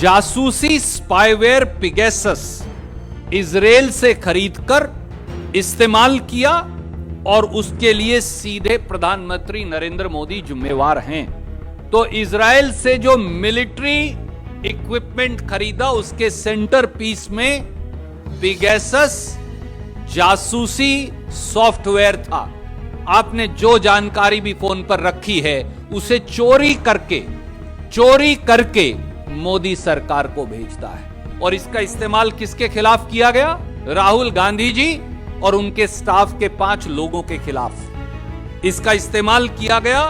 जासूसी spyware पिगेसस Israel से खरीदकर इस्तेमाल किया और उसके लिए सीधे प्रधानमंत्री नरेंद्र मोदी जिम्मेवार हैं। तो इजराइल से जो मिलिट्री इक्विपमेंट खरीदा उसके सेंटर पीस में पिगेसस जासूसी सॉफ्टवेयर था। आपने जो जानकारी भी फोन पर रखी है उसे चोरी करके मोदी सरकार को भेजता है। और इसका इस्तेमाल किसके खिलाफ किया गया? राहुल गांधी जी और उनके स्टाफ के 5 लोगों के खिलाफ। इसका इस्तेमाल किया गया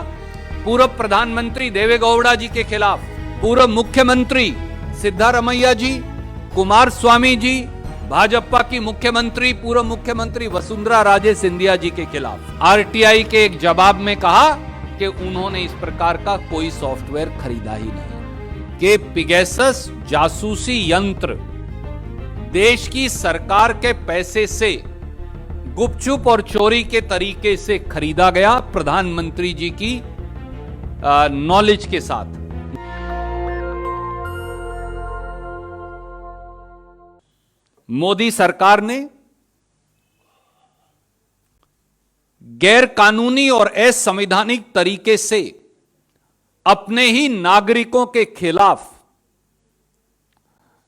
पूर्व प्रधानमंत्री देवेगौड़ा जी के खिलाफ, पूर्व मुख्यमंत्री सिद्धारमैया जी, कुमार स्वामी जी, भाजपा की मुख्यमंत्री पूर्व मुख्यमंत्री वसुंधरा राजे सिंधिया जी के खिलाफ। आरटीआई के एक जवाब में कहा कि उन्होंने इस प्रकार का कोई सॉफ्टवेयर खरीदा ही नहीं। कि पिगेसस जासूसी यंत्र देश की सरकार के पैसे से गुपचुप और चोरी के तरीके से खरीदा गया, प्रधानमंत्री जी की नॉलेज के साथ। मोदी सरकार ने गैर कानूनी और असंवैधानिक तरीके से अपने ही नागरिकों के खिलाफ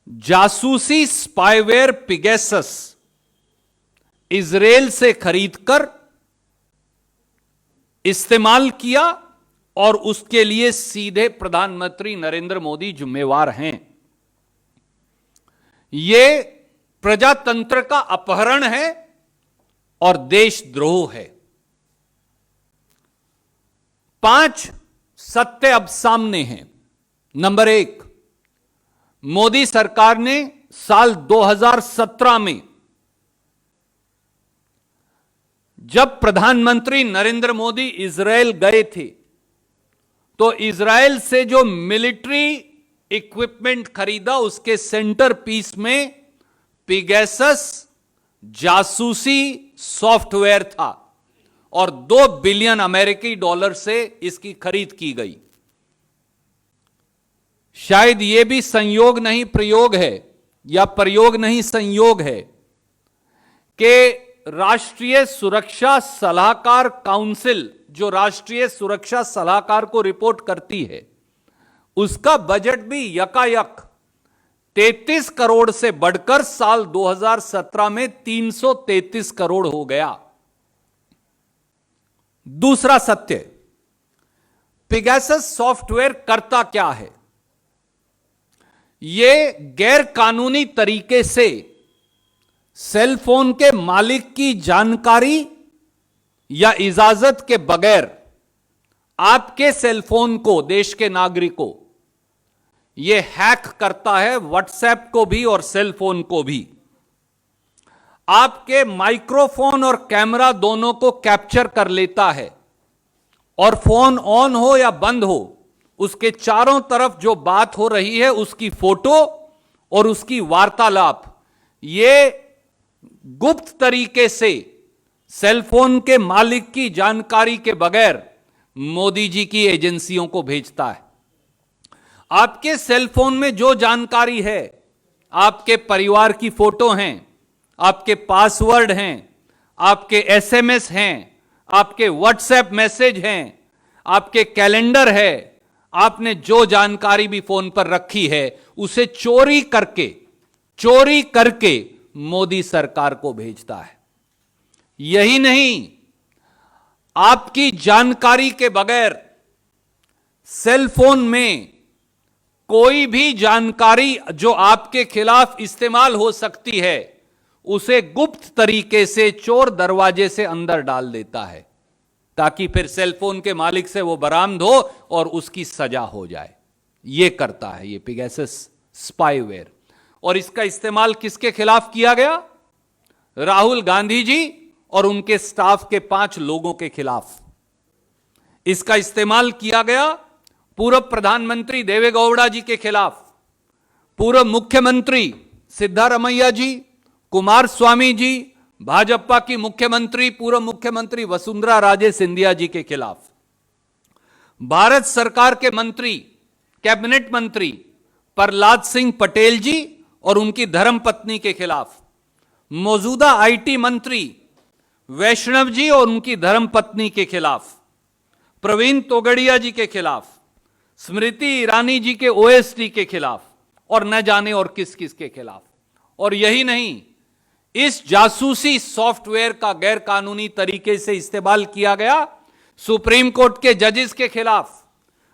जासूसी स्पाईवेयर पिगेसस इजराइल से खरीदकर इस्तेमाल किया और उसके लिए सीधे प्रधानमंत्री नरेंद्र मोदी जिम्मेवार हैं। यह प्रजातंत्र का अपहरण है और देशद्रोह है। 5 सत्य अब सामने हैं। नंबर 1, मोदी सरकार ने साल 2017 में जब प्रधानमंत्री नरेंद्र मोदी इजराइल गए थे तो इजराइल से जो मिलिट्री इक्विपमेंट खरीदा उसके सेंटर पीस में पिगेसस जासूसी सॉफ्टवेयर था और 2 बिलियन अमेरिकी डॉलर से इसकी खरीद की गई। शायद यह भी संयोग नहीं प्रयोग है या प्रयोग नहीं संयोग है कि राष्ट्रीय सुरक्षा सलाहकार काउंसिल, जो राष्ट्रीय सुरक्षा सलाहकार को रिपोर्ट करती है, उसका बजट भी यकायक 33 करोड़ से बढ़कर साल 2017 में 333 करोड़ हो गया। दूसरा सत्य, पिगेसस सॉफ्टवेयर करता क्या है? यह गैर कानूनी तरीके से सेल फोन के मालिक की जानकारी या इजाजत के बगैर आपके सेल फोन को, देश के नागरिकों, यह हैक करता है, व्हाट्सएप को भी और सेल फोन को भी। आपके माइक्रोफोन और कैमरा दोनों को कैप्चर कर लेता है और फोन ऑन हो या बंद हो, उसके चारों तरफ जो बात हो रही है उसकी फोटो और उसकी वार्तालाप ये गुप्त तरीके से सेलफोन के मालिक की जानकारी के बगैर मोदी जी की एजेंसियों को भेजता है। आपके सेलफोन में जो जानकारी है, आपके परिवार की फोटो हैं, आपके पासवर्ड हैं, आपके एसएमएस हैं, आपके व्हाट्सएप मैसेज हैं, आपके कैलेंडर है, आपने जो जानकारी भी फोन पर रखी है उसे चोरी करके मोदी सरकार को भेजता है। यही नहीं, आपकी जानकारी के बगैर सेल फोन में कोई भी जानकारी जो आपके खिलाफ इस्तेमाल हो सकती है उसे गुप्त तरीके से चोर दरवाजे से अंदर डाल देता है ताकि फिर सेलफोन के मालिक से वो बरामद हो और उसकी सजा हो जाए। ये करता है ये पिगेसस स्पाईवेयर। और इसका इस्तेमाल किसके खिलाफ किया गया? राहुल गांधी जी और उनके स्टाफ के 5 लोगों के खिलाफ। इसका इस्तेमाल किया गया पूर्व प्रधानमंत्री देवेगौड़ा जी के खिलाफ, पूर्व मुख्यमंत्री सिद्धारमैया जी, कुमार स्वामी जी, भाजपा की मुख्यमंत्री पूर्व मुख्यमंत्री वसुंधरा राजे सिंधिया जी के खिलाफ। भारत सरकार के मंत्री, कैबिनेट मंत्री प्रहलाद सिंह पटेल जी और उनकी धर्मपत्नी के खिलाफ, मौजूदा आईटी मंत्री वैष्णव जी और उनकी धर्मपत्नी के खिलाफ, प्रवीण तोगड़िया जी के खिलाफ, स्मृति ईरानी जी के ओएसडी के खिलाफ, और न जाने और किस किस के खिलाफ। और यही नहीं, इस जासूसी सॉफ्टवेयर का गैर कानूनी तरीके से इस्तेमाल किया गया सुप्रीम कोर्ट के जजेस के खिलाफ,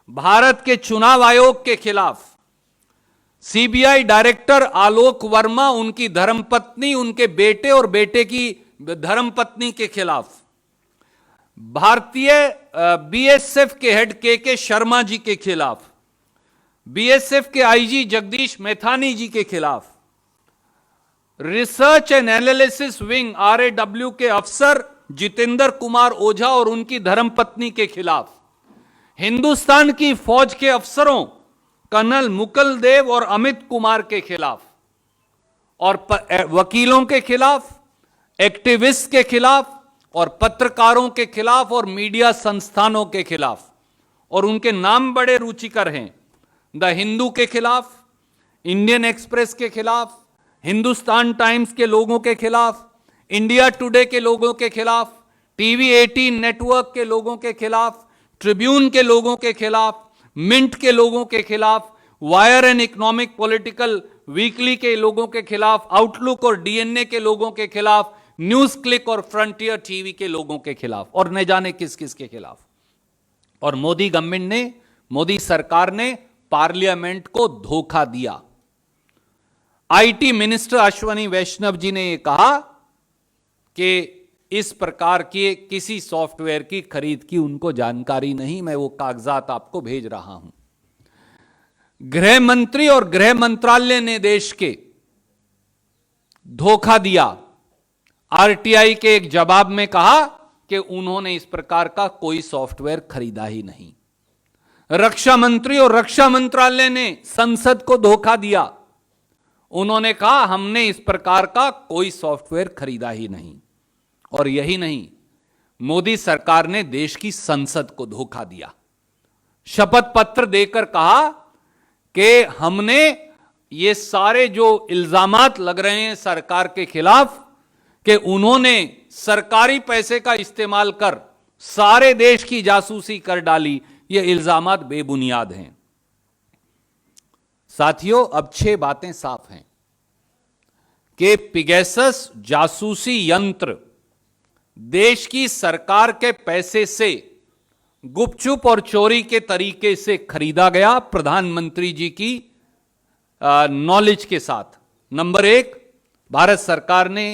भारत के चुनाव आयोग के खिलाफ, सीबीआई डायरेक्टर आलोक वर्मा, उनकी धर्मपत्नी, उनके बेटे और बेटे की धर्मपत्नी के खिलाफ, भारतीय बीएसएफ के हेड के शर्मा जी के खिलाफ, बीएसएफ के आईजी जगदीश मैथानी जी के खिलाफ, research and analysis wing RAW के अफसर जितेंद्र कुमार ओझा और उनकी धर्मपत्नी के खिलाफ, हिंदुस्तान की फौज के अफसरों कर्नल मुकुल देव और अमित कुमार के खिलाफ, और वकीलों के खिलाफ, एक्टिविस्ट के खिलाफ और पत्रकारों के खिलाफ और मीडिया संस्थानों के खिलाफ। और उनके नाम बड़े रुचिकर हैं, द हिंदू के खिलाफ, इंडियन एक्सप्रेस के खिलाफ, हिंदुस्तान टाइम्स के लोगों के खिलाफ, इंडिया टुडे के लोगों के खिलाफ, टीवी 18 नेटवर्क के लोगों के खिलाफ, ट्रिब्यून के लोगों के खिलाफ, मिंट के लोगों के खिलाफ, wire and economic political weekly के लोगों के खिलाफ, आउटलुक और डीएनए के लोगों के खिलाफ, न्यूज क्लिक और फ्रंटियर टीवी के लोगों के खिलाफ, और न जाने किस किस के खिलाफ। और मोदी गवर्नमेंट ने, मोदी सरकार ने पार्लियामेंट को धोखा दिया। आईटी मिनिस्टर अश्विनी वैष्णव जी ने यह कहा कि इस प्रकार के किसी सॉफ्टवेयर की खरीद की उनको जानकारी नहीं। मैं वो कागजात आपको भेज रहा हूं। गृह मंत्री और गृह मंत्रालय ने देश के धोखा दिया। आरटीआई के एक जवाब में कहा कि उन्होंने इस प्रकार का कोई सॉफ्टवेयर खरीदा ही नहीं। रक्षा मंत्री और रक्षा मंत्रालय ने संसद को धोखा दिया। उन्होंने कहा हमने इस प्रकार का कोई सॉफ्टवेयर खरीदा ही नहीं। और यही नहीं, मोदी सरकार ने देश की संसद को धोखा दिया। शपथ पत्र देकर कहा कि हमने ये सारे जो इल्जामात लग रहे हैं सरकार के खिलाफ कि उन्होंने सरकारी पैसे का इस्तेमाल कर सारे देश की जासूसी कर डाली, ये इल्जामात बेबुनियाद हैं। साथियों, अब 6 बातें साफ हैं कि पिगेसस जासूसी यंत्र देश की सरकार के पैसे से गुपचुप और चोरी के तरीके से खरीदा गया, प्रधानमंत्री जी की नॉलेज के साथ। नंबर 1, भारत सरकार ने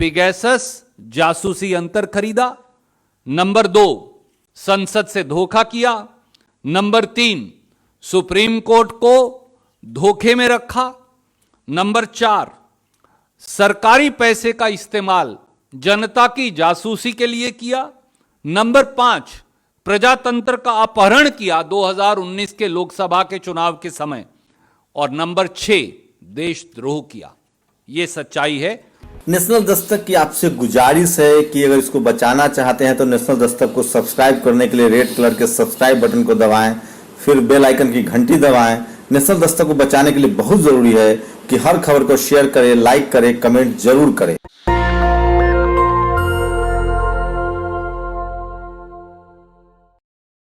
पिगेसस जासूसी यंत्र खरीदा। नंबर 2, संसद से धोखा किया। नंबर 3, सुप्रीम कोर्ट को धोखे में रखा। नंबर 4, सरकारी पैसे का इस्तेमाल जनता की जासूसी के लिए किया। नंबर 5, प्रजातंत्र का अपहरण किया 2019 के लोकसभा के चुनाव के समय। और नंबर 6, देशद्रोह किया। यह सच्चाई है। नेशनल दस्तक की आपसे गुजारिश है कि अगर इसको बचाना चाहते हैं तो नेशनल दस्तक को सब्सक्राइब करने के लिए रेड कलर के सब्सक्राइब बटन को दबाएं, फिर बेल आइकन की घंटी दबाएं। नेशनल दस्तक को बचाने के लिए बहुत जरूरी है कि हर खबर को शेयर करें, लाइक करें, कमेंट जरूर करें।